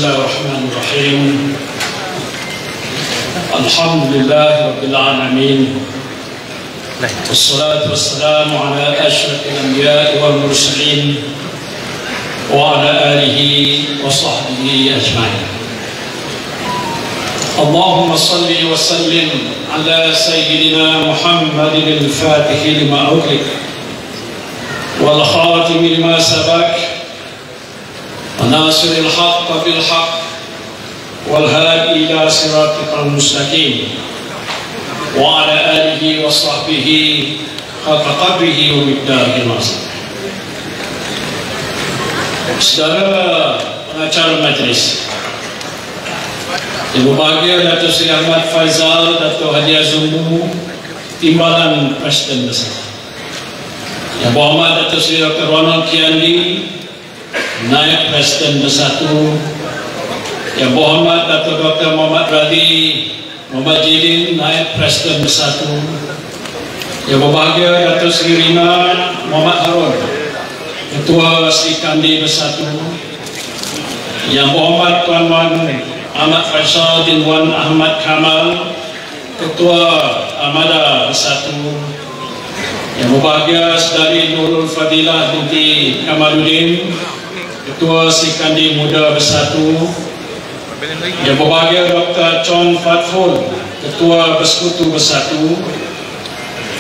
Bismillahirrahmanirrahim. Alhamdulillahirabbil alamin. Wassalatu wassalamu ala asyrafil anbiya'i wal mursalin wa ala alihi wa sahbihi ajma'in. Allahumma salli wa sallim ala sayyidina Muhammadin al-Fatih lima ughliq wal khatim lima sabaq وناصر الحق بالحق والهادي إلى صراطك المستقيم وعلى آله وصحبه حق قدره ومقداره العظيم. Saudara pengacara majlis, Ibu Bahagia Dato' Sri Ahmad Faizal, Dato' Hadia Zumbu, Timbalan Presiden Besar, Yang Berhormat Dato' Sri Dr. Ronald Kiandi, Naib Presiden Bersatu, Yang Berhormat Dato' Dr. Muhammad Radhi Muhammad Jilin, Naib Presiden Bersatu, Yang Berbahagia Dato' Sri Rina Muhammad Harun, Ketua Sri Kandi Bersatu, Yang Berhormat Tuan Wan Ahmad Faisal bin Wan Ahmad Kamal, Ketua Armada Bersatu, Yang Berbahagia Saudari Nurul Fadilah binti Kamaluddin, Ketua Sri Kandi Muda Bersatu, Yang Berbahagia Dr. Chon Fatful, Ketua Bersekutu Bersatu,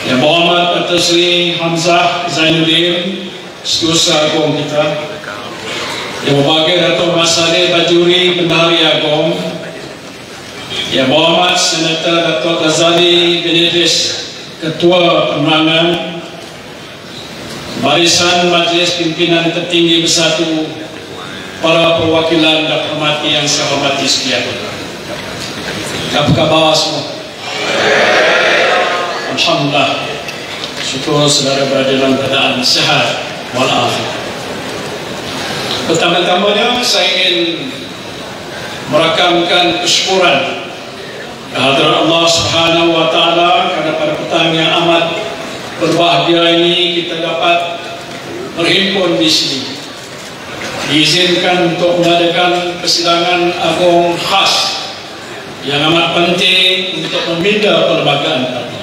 Yang Berhormat Dr. Sri Hamzah Zainuddin, Setiausaha Agung kita, Yang Berbahagia Dato' Masaleh Bajuri, Bendahari Agong, Yang Berhormat Senator Dato' Ghazali Benedis, Ketua Penerangan, Barisan Majlis Pimpinan Tertinggi Bersatu, para perwakilan dan hormati yang saya hormati sekalian. Apa khabar semua? Alhamdulillah. Syukur saudara berada dalam keadaan sehat walafiat. Pertama-tamanya saya ingin merakamkan kesyukuran kehadiran Allah Subhanahu wa taala karena pada petang yang amat berbahagia ini kita dapat berhimpun di sini. Diizinkan untuk mengadakan persidangan agung khas yang amat penting untuk meminda perlembagaan parti.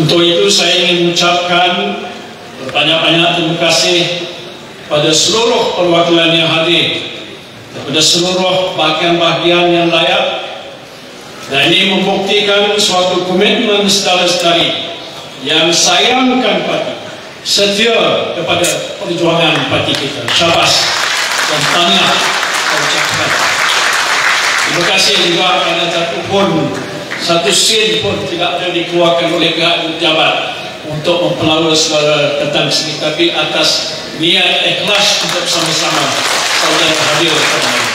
Untuk itu saya ingin mengucapkan berbanyak-banyak terima kasih pada seluruh perwakilan yang hadir, kepada seluruh bahagian-bahagian yang layak, dan ini membuktikan suatu komitmen saudara-saudari yang sayangkan parti, setia kepada perjuangan parti kita. Syabas dan tahniah saya ucapkan. Terima kasih juga kerana satu sen pun tidak ada dikeluarkan oleh pihak pejabat untuk mempelawa segala tentang sini, tapi atas niat ikhlas untuk sama-sama saudara hadir pada hari ini.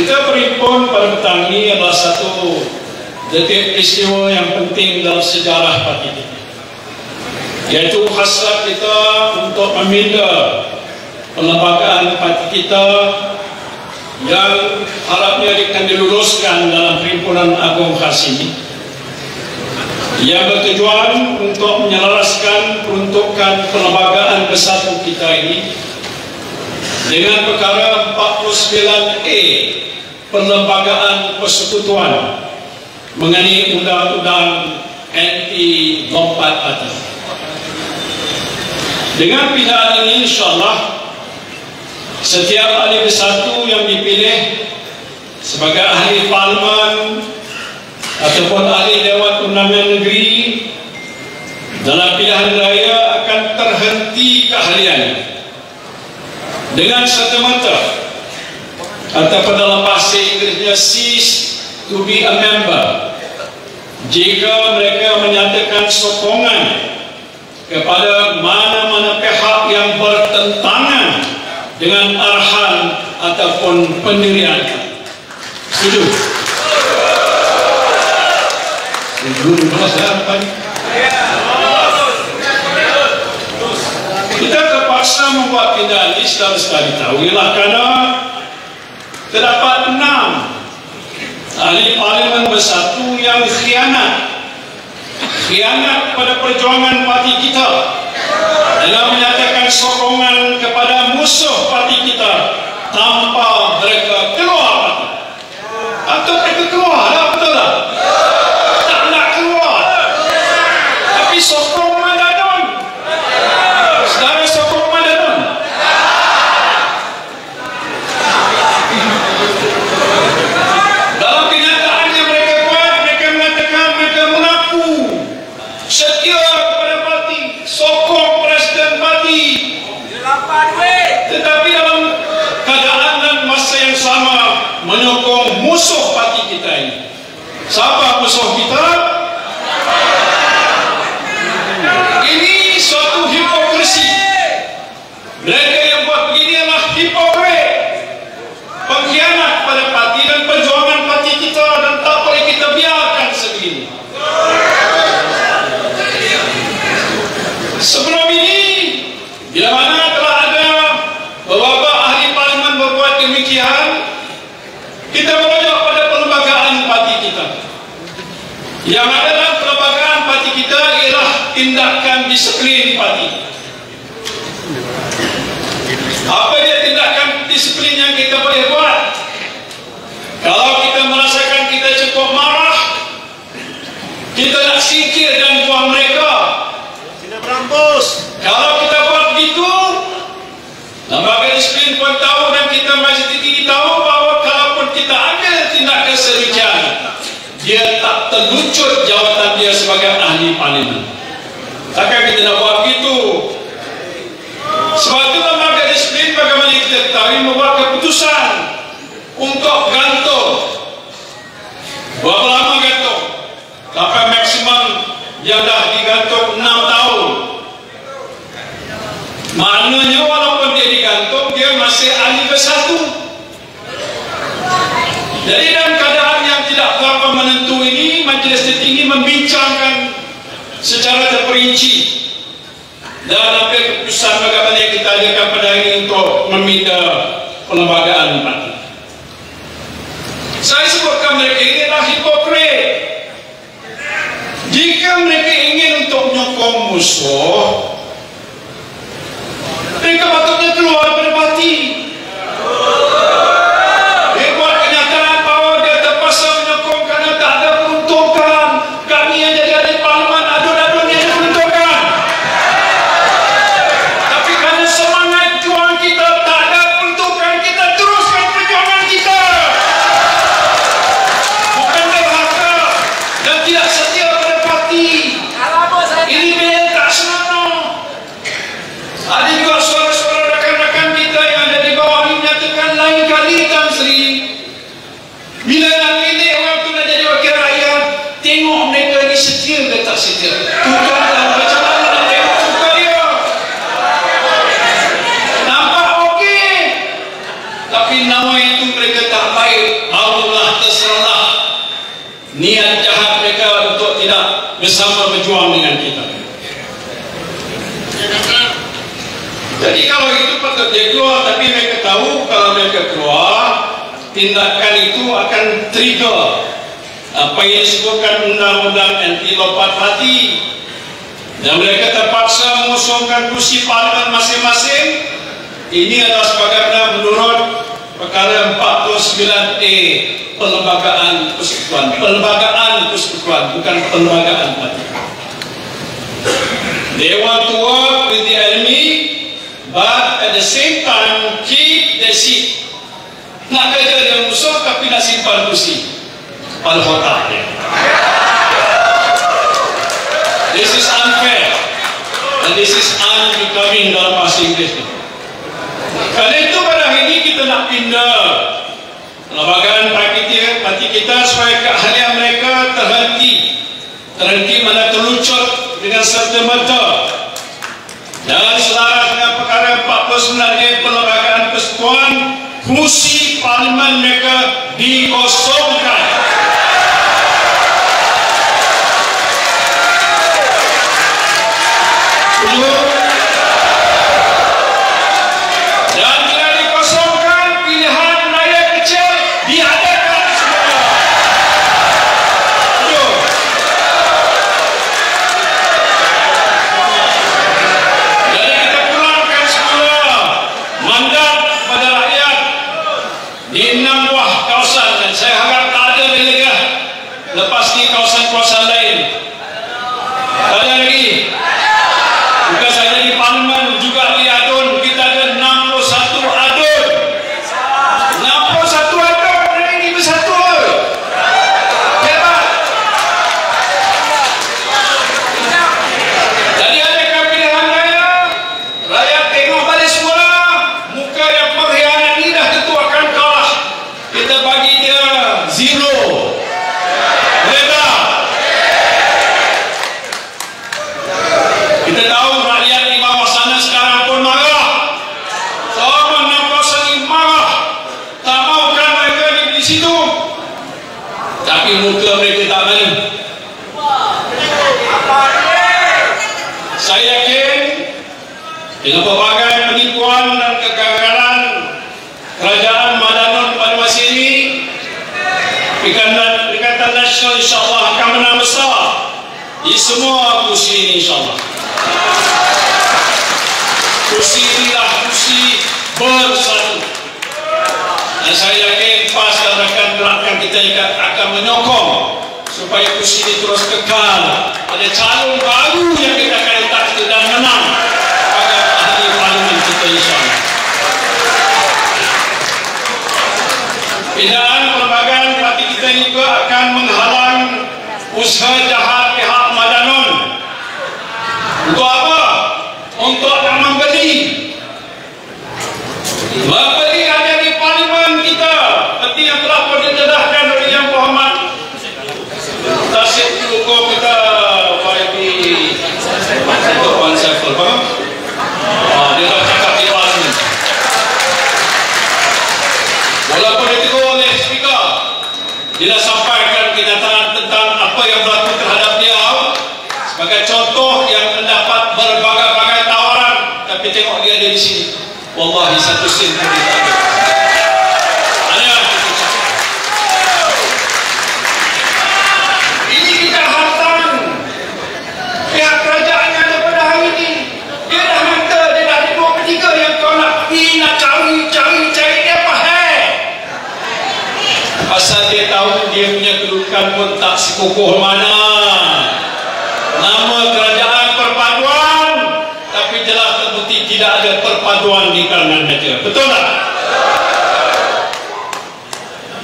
Kita berhimpun pada petang ini adalah satu detik peristiwa yang penting dalam sejarah parti kita, yaitu hasrat kita untuk meminda perlembagaan parti kita yang harapnya akan diluluskan dalam perhimpunan agung khas ini, yang bertujuan untuk menyelaraskan peruntukan perlembagaan bersatu kita ini dengan perkara 49A Perlembagaan Persekutuan mengenai undang-undang anti lompat parti. Dengan pilihan ini, insyaAllah setiap ahli bersatu yang dipilih sebagai ahli parlimen ataupun ahli Dewan Undangan Negeri dalam pilihan raya akan terhenti keahliannya dengan serta-merta, ataupun dalam bahasa Inggerisnya cease to be a member, jika mereka menyatakan sokongan kepada mana-mana pihak yang bertentangan dengan arahan ataupun pendirian. Setuju? Kita terpaksa membuat pilihan ini sekali tahu ialah kerana terdapat 6 ahli parlimen bersatu yang khianat pada perjuangan parti kita dengan menyatakan sokongan kepada musuh parti kita tanpa mereka keluar parti. Atau mereka keluar lah, betul tak? Tak nak keluar, tapi sokong Madadon. Saudara sokong Madadon. Dalam kenyataan yang mereka buat, mereka mengatakan mereka mengaku setia kepada parti, sokong presiden parti. Tetapi dalam keadaan dan masa yang sama menyokong musuh parti kita ini. Siapa musuh kita? Ini suatu hipokrisi. Mereka yang buat begini adalah hipokrit, pengkhianat pada parti dan perjuangan parti kita, dan tak boleh kita biarkan sebegini. Sebelum ini, bila mana telah ada beberapa ahli parlimen berbuat demikian, kita merujuk pada perlembagaan parti kita. Yang ada dalam perlembagaan parti kita ialah tindakan disiplin parti. Apa dia tindakan disiplin yang kita boleh buat? Kalau kita merasakan kita cukup marah, kita nak singkir dan buang mereka. Tidak berampus. Kalau kita buat begitu, lembaga disiplin pun tahu dan kita masih tinggi tahu bahawa kalaupun kita ambil tindakan sedemikian, dia tak terlucut jawatan dia sebagai ahli parlimen. Takkan kita nak buat begitu. Sebab itu lembaga disiplin bagaimana kita ketahui membuat keputusan untuk gantung. Berapa lama gantung? Sampai maksimum yang dah digantung 6 tahun. Maknanya walaupun dia digantung, dia masih ahli bersatu. Jadi dalam keadaan yang tidak berapa menentu ini, Majlis Tertinggi membincangkan secara terperinci dan ambil keputusan bagaimana yang kita adakan pada hari ini untuk meminta perlembagaan parti. Saya sebutkan mereka ini adalah hipokrit. Jika mereka ingin untuk menyokong musuh, mereka patutnya keluar dari parti. Dia buat kenyataan bahawa dia terpaksa menyokong kerana tak ada peruntukan. Kami yang jadi ahli parlimen adun-adun yang diperuntukkan. Tapi kerana semangat juang kita tak ada peruntukan, kita teruskan perjuangan kita. Bukan derhaka dan tidak setia pada parti. Ini memang tak senonoh. Ada juga suara-suara rakan-rakan kita yang ada di bawah ini menyatakan lain kali Tan Sri, bila nak pilih orang tu nak jadi wakil rakyat, tengok mereka ni setia ke tak setia. Tukarlah macam mana nak tengok tukar dia. Nampak okey, tapi nama itu mereka tak baik. Allah terserah niat jahat mereka untuk tidak bersama berjuang dengan kita. Jadi kalau itu patut dia keluar, tapi mereka tahu kalau mereka keluar, tindakan itu akan trigger apa yang disebutkan undang-undang anti lompat parti, dan mereka terpaksa mengusungkan kursi parlimen masing-masing. Ini adalah sebagaimana menurut perkara 49A Perlembagaan Persekutuan. Perlembagaan Persekutuan, bukan perlembagaan parti. They want to work with the enemy, but at the same time keep the seat. Nak kerja dengan musuh tapi nak simpan kursi. Kepala otak dia. This is unfair and this is unbecoming dalam bahasa Inggeris. Kerana itu pada hari ini kita nak pindah perlembagaan parti kita supaya keahlian mereka terhenti mana terlucut dengan serta-merta. Dan selaras dengan perkara 49A Perlembagaan Persekutuan, kursi parlimen mereka dikosongkan. Dan bila dikosongkan, pilihan rakyat kecil diadakan semua. Ada lagi. Bukan saja di parlimen, juga di adun kita ada 61 adun. 61 adun hari ini bersatu. Hebat. Jadi adakah pilihan raya? Rakyat tengok balik semula. Muka yang berkhianat ini dah tentu akan kalah. Kita bagi dia 0. Reda. Kita tahu rakyat di bawah sana sekarang pun marah. Semua nampak sering marah. Tak mahukan mereka di situ. Tapi muka mereka tak malu. Saya yakin dengan pelbagai penipuan dan kegagalan kerajaan Madanon pada masa ini, Perikatan Nasional insyaAllah akan menang besar di semua kursi ini insyaAllah. Kursi inilah kursi bersatu. Dan saya yakin PAS dan rakan-rakan kita akan menyokong supaya kursi ini terus kekal. Ada calon baru yang kita akan letak dan menang pada ahli parlimen kita insyaAllah. Pindaan perlembagaan parti kita ini juga akan menghalang usaha jahat pihak Madanon. Untuk apa? Untuk membeli ada di parlimen kita seperti yang telah pun didedahkan oleh Yang Berhormat Tasib Hukum kita YB untuk Wan Saiful. Dia dah cakap di luar ni. Walaupun ditegur oleh speaker, dia dah sampaikan kenyataan tentang apa yang berlaku terhadap dia sebagai contoh yang mendapat berbagai-bagai tawaran, tapi tengok dia ada di sini. Wallahi satu sen pun dia tak ada. Ini kita hantar pihak kerajaan yang ada pada hari ini. Dia dah hantar, dia dah ada 2 per 3 yang kau nak pergi, nak cari dia apa? Pasal dia tahu dia punya kedudukan pun tak sekukuh mana. Nama kerajaan perpaduan, tapi jelas terbukti tidak ada perpaduan di kalangan mereka. Betul tak?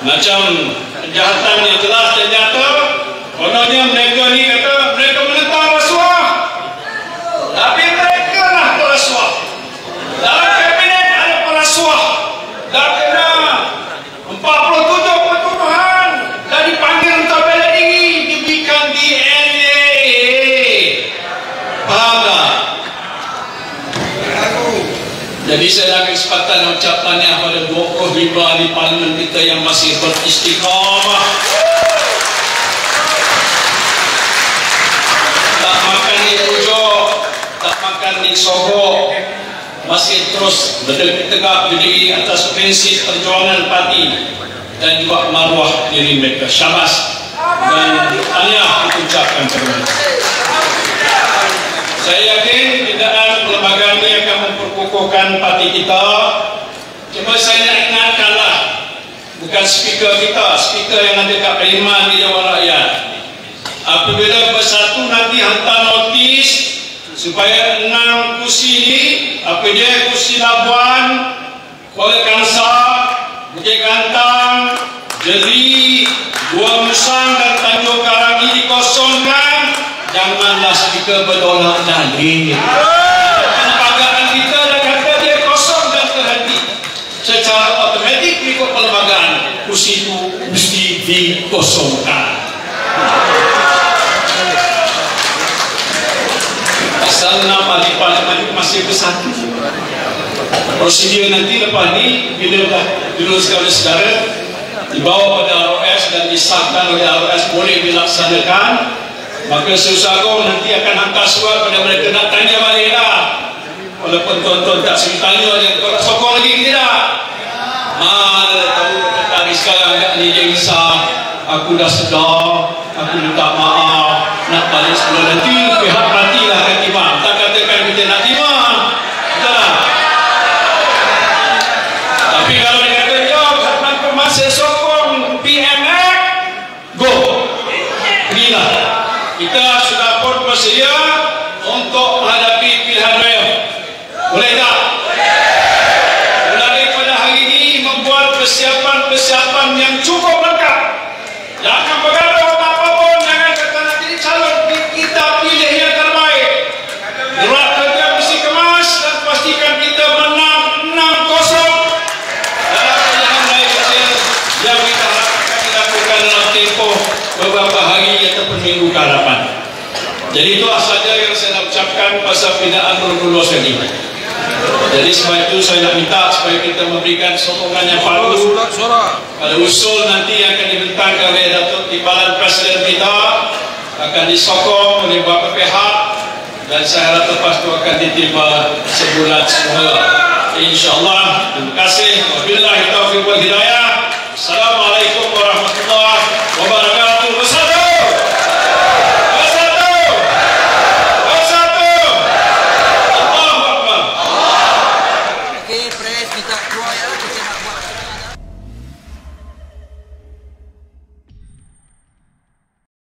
Macam kejahatan yang jelas dan nyata. Kononnya mereka ni kata mereka menentang rasuah, tapi mereka lah perasuah. Dalam kabinet ada perasuah. Dah kena 47 pertuduhan dan dipanggil untuk bela diri, diberikan DNA. Faham tak? Jadi saya nak kesempatan ucap tahniah pada 25 ahli parlimen kita yang masih beristiqamah, tak makan di pujuk, tak makan di sogok, masih terus tegak berdiri atas prinsip perjuangan parti dan juga maruah diri mereka. Syabas dan tahniah diucapkan kepada mereka. Saya yakin pindaan perlembagaan ini akan memperkukuhkan parti kita. Cuma saya nak ingatkanlah, bukan speaker kita, speaker yang ada kat Parlimen di Dewan Rakyat. Apabila bersatu nanti hantar notis supaya 6 kursi ini, apa dia, kursi Labuan, Kuala Kangsar, Bukit Gantang, Jeri, Gua Musang dan Tanjung Karangi dikosongkan. Janganlah speaker berdolak dalih. Perlembagaan kita dah kata dia kosong dan terhenti. Secara automatik ikut perlembagaan, kursi itu mesti dikosongkan. Asal 6 ahli parlimen masih bersatu. Prosedur nanti lepas ni, bila dah diluluskan oleh saudara, dibawa pada ROS dan disahkan oleh ROS boleh dilaksanakan, maka Seusahagung nanti akan hantar surat pada mereka nak tanya balik lah. Walaupun tuan-tuan tak sering tanya dia, kau nak sokong lagi ke tidak? Tahu tadi sekarang agak ni dia risau. Aku dah sedar, aku minta maaf, nak balik sekolah nanti pihak parti lah akan timbang. Tak katakan kita nak timbang, betul tak? Tapi kalau dia kata ya, tanpa masa sokong PMX, go, pergilah. Kita sudah pun bersedia untuk menghadapi pilihan raya. Boleh tak? Mulai pada hari ini membuat persiapan yang cukup lengkap. Jangan bergaduh apa-apa pun, jangan kata nak jadi calon, kita pilih yang terbaik. Gerak kerja mesti kemas dan pastikan kita menang 6-0 dalam pilihan raya kecil yang kita harapkan dilakukan dalam tempoh beberapa hari ataupun minggu ke hadapan. Jadi itu saja yang saya nak ucapkan pasal pindaan berlulus ini. Jadi sebab itu saya nak minta supaya kita memberikan sokongan yang palu pada usul nanti yang akan dibentangkan oleh Datuk Timbalan Presiden kita, akan disokong oleh beberapa pihak dan saya harap lepas itu akan ditimba sebulan semula. InsyaAllah. Terima kasih. Wabillahi